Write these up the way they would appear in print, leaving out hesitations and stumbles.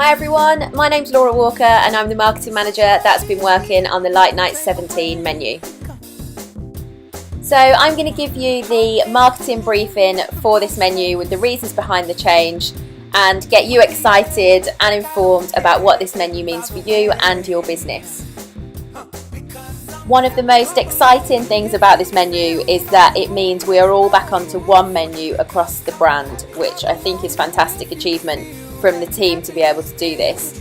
Hi everyone, my name's Laura Walker and I'm the marketing manager that's been working on the LN17 menu. So I'm going to give you the marketing briefing for this menu with the reasons behind the change and get you excited and informed about what this menu means for you and your business. One of the most exciting things about this menu is that it means we are all back onto one menu across the brand, which I think is a fantastic achievement from the team to be able to do this.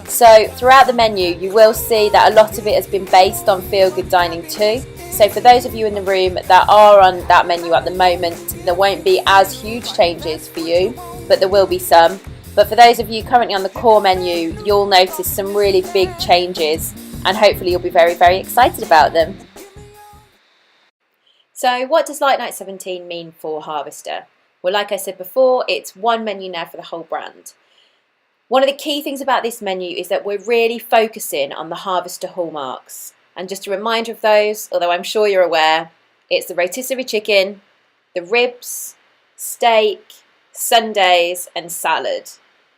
So throughout the menu you will see that a lot of it has been based on Feel Good Dining too. So for those of you in the room that are on that menu at the moment, there won't be as huge changes for you, but there will be some. But for those of you currently on the core menu, you'll notice some really big changes and hopefully you'll be very, very excited about them. So what does LN17 mean for Harvester? Well, like I said before, it's one menu now for the whole brand. One of the key things about this menu is that we're really focusing on the Harvester hallmarks. And just a reminder of those, although I'm sure you're aware, it's the rotisserie chicken, the ribs, steak, sundaes and salad.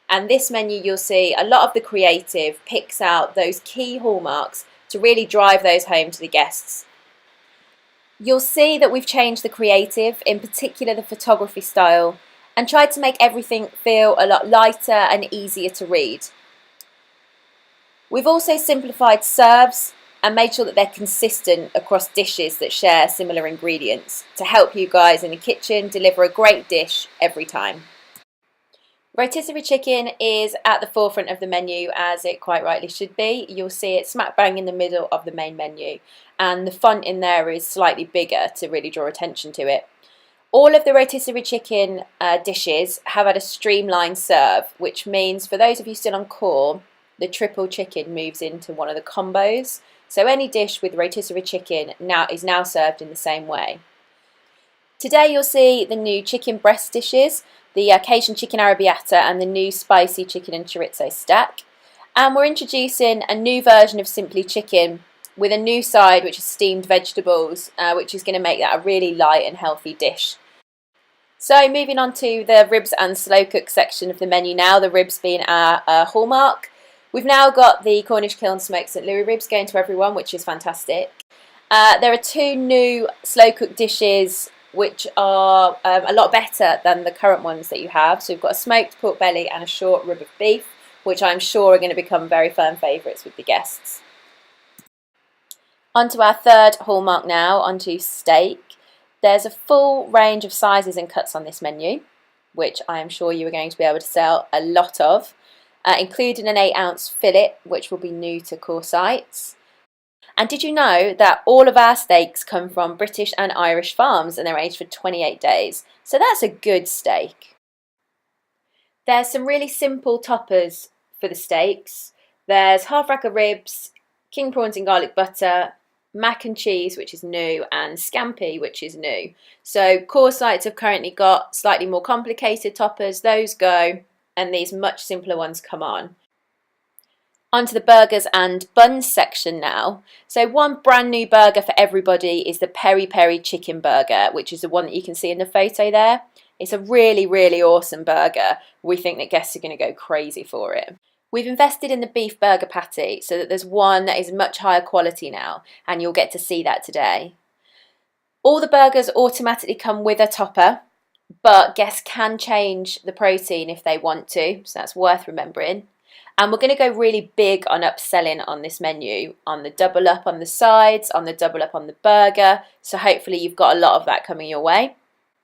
And this menu, you'll see a lot of the creative picks out those key hallmarks to really drive those home to the guests. You'll see that we've changed the creative, in particular the photography style, and tried to make everything feel a lot lighter and easier to read. We've also simplified serves and made sure that they're consistent across dishes that share similar ingredients to help you guys in the kitchen deliver a great dish every time. Rotisserie chicken is at the forefront of the menu, as it quite rightly should be. You'll see it smack bang in the middle of the main menu, and the font in there is slightly bigger to really draw attention to it. All of the rotisserie chicken dishes have had a streamlined serve, which means for those of you still on core, the triple chicken moves into one of the combos. So any dish with rotisserie chicken is now served in the same way. Today you'll see the new chicken breast dishes, the Cajun chicken arrabbiata and the new spicy chicken and chorizo stack. And we're introducing a new version of Simply Chicken with a new side which is steamed vegetables, which is going to make that a really light and healthy dish. So moving on to the ribs and slow cook section of the menu now, the ribs being our hallmark. We've now got the Cornish Kiln Smoked St. Louis ribs going to everyone, which is fantastic. There are two new slow cook dishes which are a lot better than the current ones that you have. So we've got a smoked pork belly and a short rib of beef, which I'm sure are going to become very firm favourites with the guests. Onto our third hallmark now, onto steak. There's a full range of sizes and cuts on this menu, which I am sure you are going to be able to sell a lot of, including an 8-ounce fillet, which will be new to core sites. And did you know that all of our steaks come from British and Irish farms and they're aged for 28 days? So that's a good steak. There's some really simple toppers for the steaks. There's half rack of ribs, king prawns in garlic butter, mac and cheese, which is new, and scampi, which is new. So core sites have currently got slightly more complicated toppers. Those go, and these much simpler ones come on. Onto the burgers and buns section now. So one brand new burger for everybody is the Peri Peri chicken burger, which is the one that you can see in the photo there. It's a really, really awesome burger. We think that guests are going to go crazy for it. We've invested in the beef burger patty so that there's one that is much higher quality now, and you'll get to see that today. All the burgers automatically come with a topper, but guests can change the protein if they want to, so that's worth remembering. And we're going to go really big on upselling on this menu, on the double up on the sides, on the double up on the burger, so hopefully you've got a lot of that coming your way.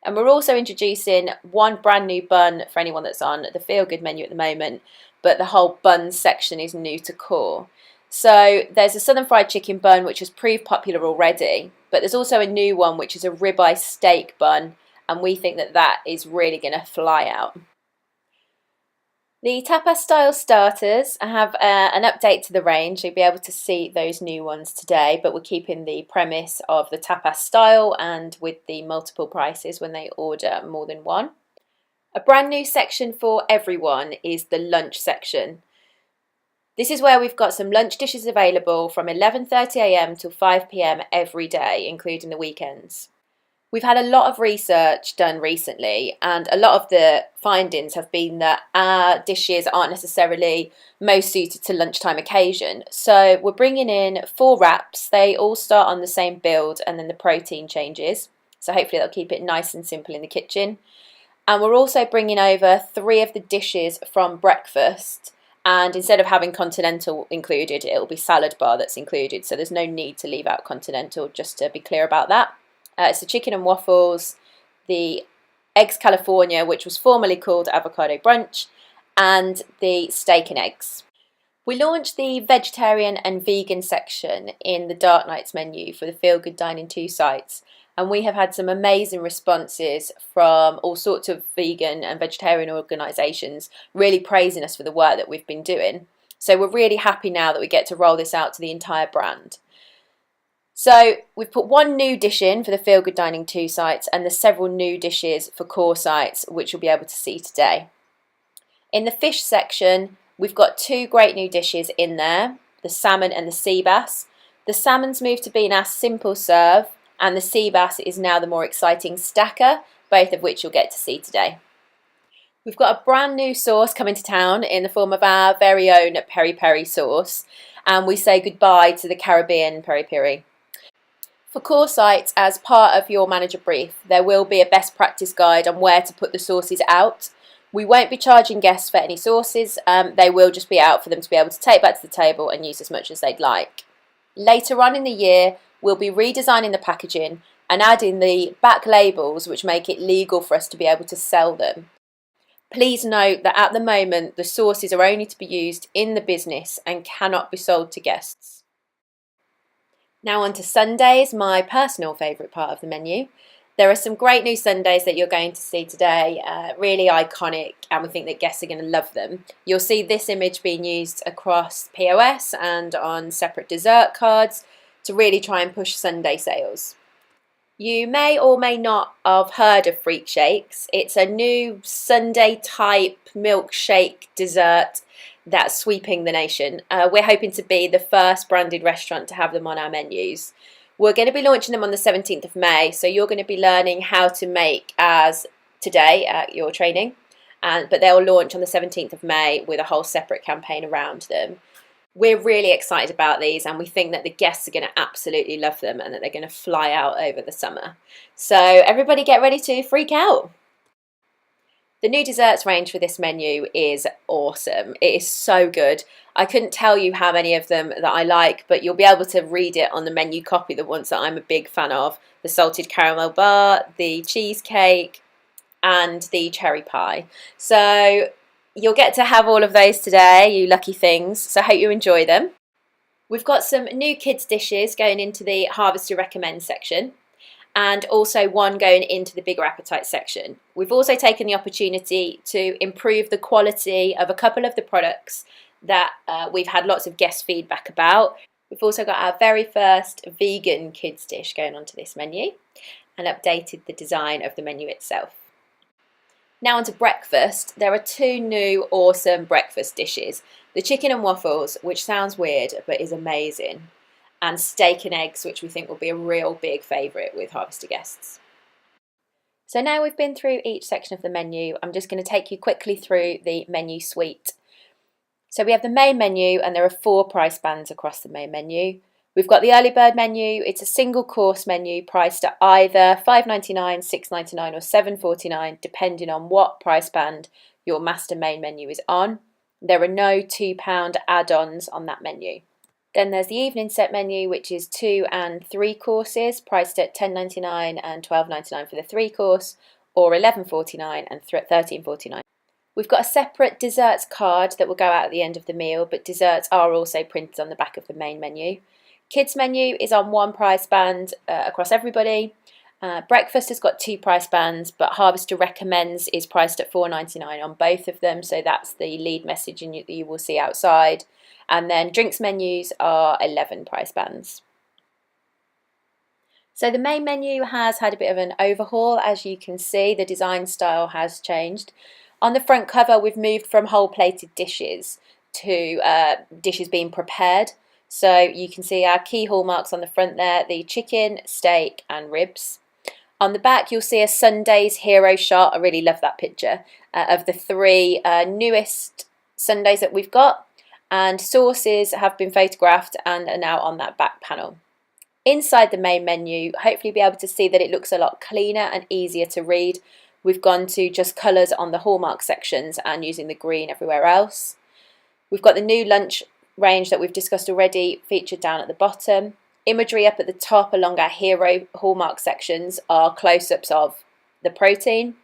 And we're also introducing one brand new bun for anyone that's on the Feel Good menu at the moment, but the whole bun section is new to core. So there's a southern fried chicken bun which has proved popular already, but there's also a new one which is a ribeye steak bun, and we think that that is really going to fly out. The tapas style starters have an update to the range. You'll be able to see those new ones today, but we're keeping the premise of the tapas style and with the multiple prices when they order more than one. A brand new section for everyone is the lunch section. This is where we've got some lunch dishes available from 11:30 AM till 5 PM every day, including the weekends. We've had a lot of research done recently, and a lot of the findings have been that our dishes aren't necessarily most suited to lunchtime occasion. So we're bringing in 4 wraps. They all start on the same build, and then the protein changes. So hopefully that'll keep it nice and simple in the kitchen. And we're also bringing over 3 of the dishes from breakfast. And instead of having continental included, it'll be salad bar that's included. So there's no need to leave out continental, just to be clear about that. It's the chicken and waffles, the eggs California, which was formerly called avocado brunch, and the steak and eggs. We launched the vegetarian and vegan section in the Dark Nights menu for the Feel Good Dining 2 sites, and we have had some amazing responses from all sorts of vegan and vegetarian organisations really praising us for the work that we've been doing. So we're really happy now that we get to roll this out to the entire brand. So we've put 1 new dish in for the Feel Good Dining 2 sites, and there's several new dishes for core sites which you'll be able to see today. In the fish section, we've got 2 great new dishes in there, the salmon and the sea bass. The salmon's moved to being our simple serve, and the sea bass is now the more exciting stacker, both of which you'll get to see today. We've got a brand new sauce coming to town in the form of our very own peri peri sauce, and we say goodbye to the Caribbean peri peri. For core sites, as part of your manager brief, there will be a best practice guide on where to put the sauces out. We won't be charging guests for any sauces, they will just be out for them to be able to take back to the table and use as much as they'd like. Later on in the year, we'll be redesigning the packaging and adding the back labels which make it legal for us to be able to sell them. Please note that at the moment, the sauces are only to be used in the business and cannot be sold to guests. Now on to sundaes, my personal favourite part of the menu. There are some great new sundaes that you're going to see today, really iconic, and we think that guests are going to love them. You'll see this image being used across POS and on separate dessert cards to really try and push sundae sales. You may or may not have heard of Freak Shakes. It's a new sundae type milkshake dessert that's sweeping the nation. We're hoping to be the first branded restaurant to have them on our menus. We're going to be launching them on the 17th of May, so you're going to be learning how to make as today at your training, but they'll launch on the 17th of May with a whole separate campaign around them. We're really excited about these, and we think that the guests are going to absolutely love them and that they're going to fly out over the summer. So everybody get ready to freak out. The new desserts range for this menu is awesome. It is so good. I couldn't tell you how many of them that I like, but you'll be able to read it on the menu copy, the ones that I'm a big fan of. The salted caramel bar, the cheesecake, and the cherry pie. So you'll get to have all of those today, you lucky things. So I hope you enjoy them. We've got some new kids dishes going into the Harvester Recommend section, and also one going into the bigger appetite section. We've also taken the opportunity to improve the quality of a couple of the products that we've had lots of guest feedback about. We've also got our very first vegan kids dish going onto this menu and updated the design of the menu itself. Now onto breakfast. There are 2 new awesome breakfast dishes. The chicken and waffles, which sounds weird but is amazing, and steak and eggs, which we think will be a real big favourite with Harvester guests. So now we've been through each section of the menu, I'm just going to take you quickly through the menu suite. So we have the main menu, and there are 4 price bands across the main menu. We've got the early bird menu. It's a single course menu priced at either $5.99, $6.99 or $7.49, depending on what price band your master main menu is on. There are no £2 add-ons on that menu. Then there's the evening set menu, which is 2 and 3 courses, priced at $10.99 and $12.99 for the 3 course, or $11.49 and $13.49. We've got a separate desserts card that will go out at the end of the meal, but desserts are also printed on the back of the main menu. Kids menu is on 1 price band across everybody. Breakfast has got 2 price bands, but Harvester Recommends is priced at $4.99 on both of them, so that's the lead message that you will see outside. And then drinks menus are 11 price bands. So the main menu has had a bit of an overhaul. As you can see, the design style has changed. On the front cover, we've moved from whole plated dishes to dishes being prepared. So you can see our key hallmarks on the front there, the chicken, steak and ribs. On the back you'll see a Sunday's hero shot. I really love that picture of the three newest Sundays that we've got, and sources have been photographed and are now on that back panel. Inside the main menu, hopefully you'll be able to see that it looks a lot cleaner and easier to read. We've gone to just colours on the hallmark sections and using the green everywhere else. We've got the new lunch range that we've discussed already featured down at the bottom. Imagery up at the top along our hero hallmark sections are close-ups of the protein.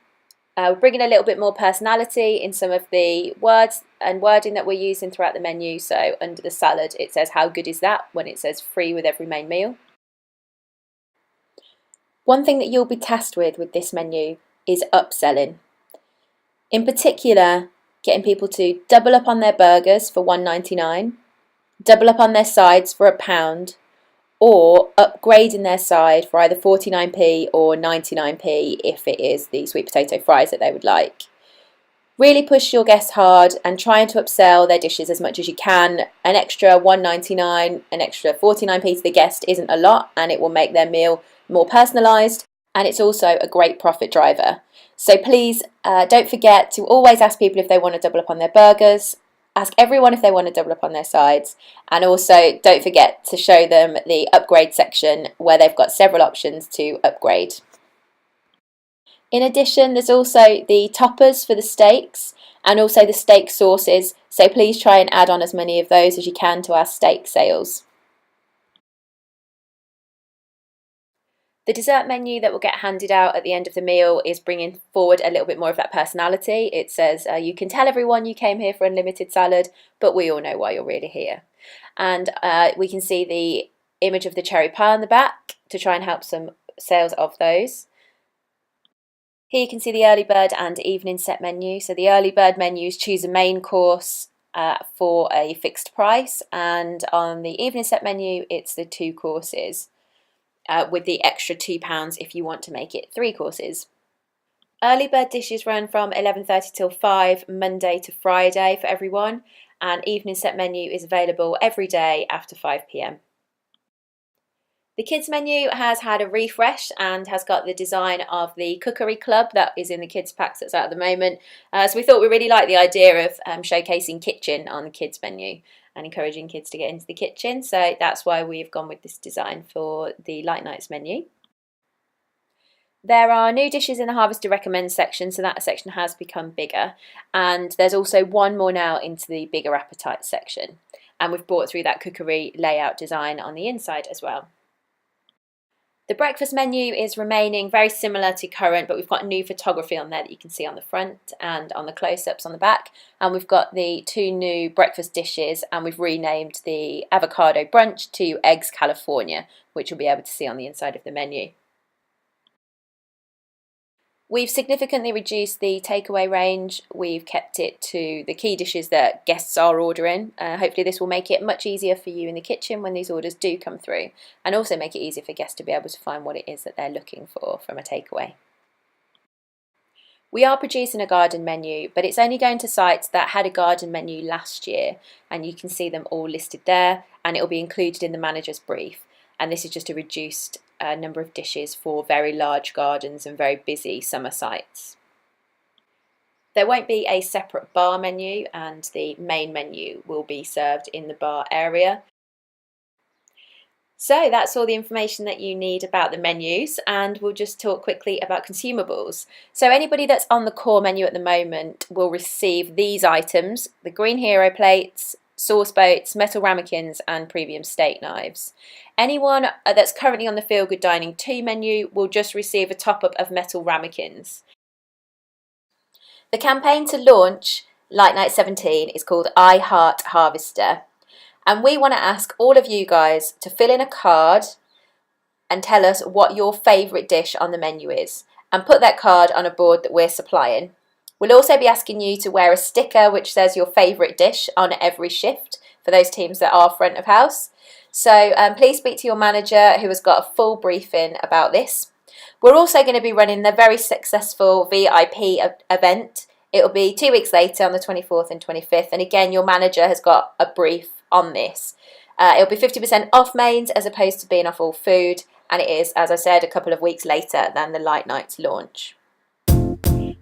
We're bringing a little bit more personality in some of the words and wording that we're using throughout the menu. So under the salad it says how good is that when it says free with every main meal. One thing that you'll be tasked with this menu is upselling. In particular, getting people to double up on their burgers for $1.99, double up on their sides for £1, or upgrading their side for either 49p or 99p if it is the sweet potato fries that they would like. Really push your guests hard and trying to upsell their dishes as much as you can. An extra $1.99, an extra 49p to the guest isn't a lot, and it will make their meal more personalised, and it's also a great profit driver. So please don't forget to always ask people if they want to double up on their burgers. Ask everyone if they want to double up on their sides, and also don't forget to show them the upgrade section where they've got several options to upgrade. In addition, there's also the toppers for the steaks and also the steak sauces, so please try and add on as many of those as you can to our steak sales. The dessert menu that will get handed out at the end of the meal is bringing forward a little bit more of that personality. It says, you can tell everyone you came here for unlimited salad, but we all know why you're really here. And we can see the image of the cherry pie on the back to try and help some sales of those. Here you can see the early bird and evening set menu. So the early bird menus choose a main course for a fixed price, and on the evening set menu it's the 2 courses. With the extra £2 if you want to make it 3 courses. Early bird dishes run from 11:30 till 5, Monday to Friday for everyone, and evening set menu is available every day after 5 p.m. The kids menu has had a refresh and has got the design of the cookery club that is in the kids packs that's out at the moment. So we thought we really liked the idea of showcasing kitchen on the kids menu and encouraging kids to get into the kitchen, so that's why we've gone with this design for the Light Nights menu. There are new dishes in the Harvester Recommend section, so that section has become bigger, and there's also one more now into the bigger appetite section, and we've brought through that cookery layout design on the inside as well. The breakfast menu is remaining very similar to current, but we've got new photography on there that you can see on the front and on the close-ups on the back. And we've got the 2 new breakfast dishes, and we've renamed the avocado brunch to Eggs California, which you'll be able to see on the inside of the menu. We've significantly reduced the takeaway range. We've kept it to the key dishes that guests are ordering. Hopefully this will make it much easier for you in the kitchen when these orders do come through, and also make it easier for guests to be able to find what it is that they're looking for from a takeaway. We are producing a garden menu, but it's only going to sites that had a garden menu last year, and you can see them all listed there, and it will be included in the manager's brief. And this is just a reduced number of dishes for very large gardens and very busy summer sites. There won't be a separate bar menu, and the main menu will be served in the bar area. So that's all the information that you need about the menus, and we'll just talk quickly about consumables. So anybody that's on the core menu at the moment will receive these items: the green hero plates, sauce boats, metal ramekins and premium steak knives. Anyone that's currently on the Feel Good Dining 2 menu will just receive a top-up of metal ramekins. The campaign to launch LN17 is called I Heart Harvester, and we want to ask all of you guys to fill in a card and tell us what your favourite dish on the menu is, and put that card on a board that we're supplying. We'll also be asking you to wear a sticker which says your favourite dish on every shift for those teams that are front of house. So please speak to your manager who has got a full briefing about this. We're also going to be running the very successful VIP event. It will be 2 weeks later on the 24th and 25th, and again your manager has got a brief on this. It'll be 50% off mains as opposed to being off all food, and it is, as I said, a couple of weeks later than the Light Nights launch.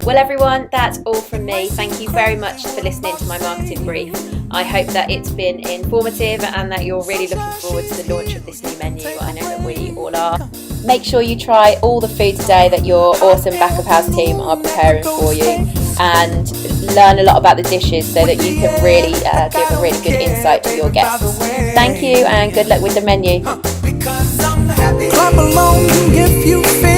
Well everyone, that's all from me. Thank you very much for listening to my marketing brief. I hope that it's been informative and that you're really looking forward to the launch of this new menu. I know that we all are. Make sure you try all the food today that your awesome back of house team are preparing for you, and learn a lot about the dishes so that you can really give a really good insight to your guests. Thank you and good luck with the menu. Clap along if you feel